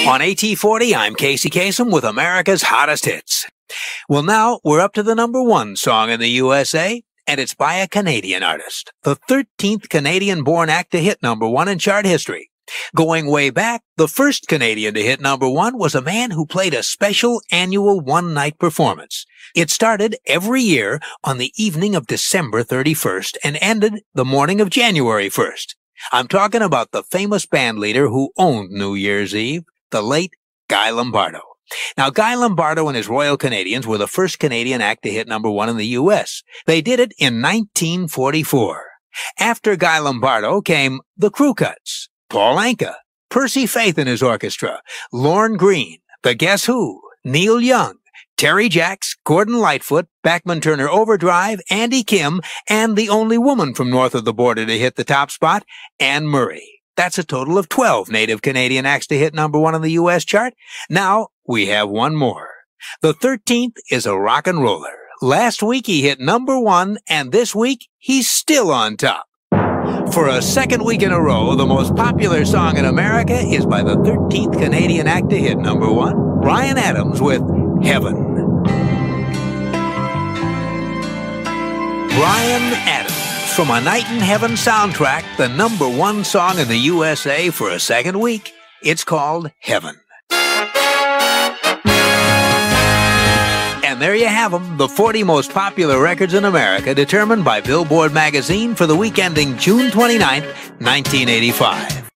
On AT40, I'm Casey Kasem with America's Hottest Hits. Well, now we're up to the #1 song in the USA, and it's by a Canadian artist, the 13th Canadian-born act to hit #1 in chart history. Going way back, the first Canadian to hit #1 was a man who played a special annual one-night performance. It started every year on the evening of December 31st and ended the morning of January 1st. I'm talking about the famous band leader who owned New Year's Eve, the late Guy Lombardo. Now, Guy Lombardo and his Royal Canadians were the first Canadian act to hit #1 in the U.S. They did it in 1944. After Guy Lombardo came the Crew Cuts, Paul Anka, Percy Faith and his orchestra, Lorne Greene, the Guess Who, Neil Young, Terry Jacks, Gordon Lightfoot, Bachman Turner Overdrive, Andy Kim, and the only woman from north of the border to hit the top spot, Anne Murray. That's a total of 12 native Canadian acts to hit #1 on the U.S. chart. Now we have one more. The 13th is a rock and roller. Last week he hit #1, and this week he's still on top. For a second week in a row, the most popular song in America is by the 13th Canadian act to hit #1, Bryan Adams with Heaven. Bryan Adams, from A Night in Heaven soundtrack, the #1 song in the USA for a second week. It's called Heaven. And there you have them, the 40 most popular records in America, determined by Billboard magazine for the week ending June 29, 1985.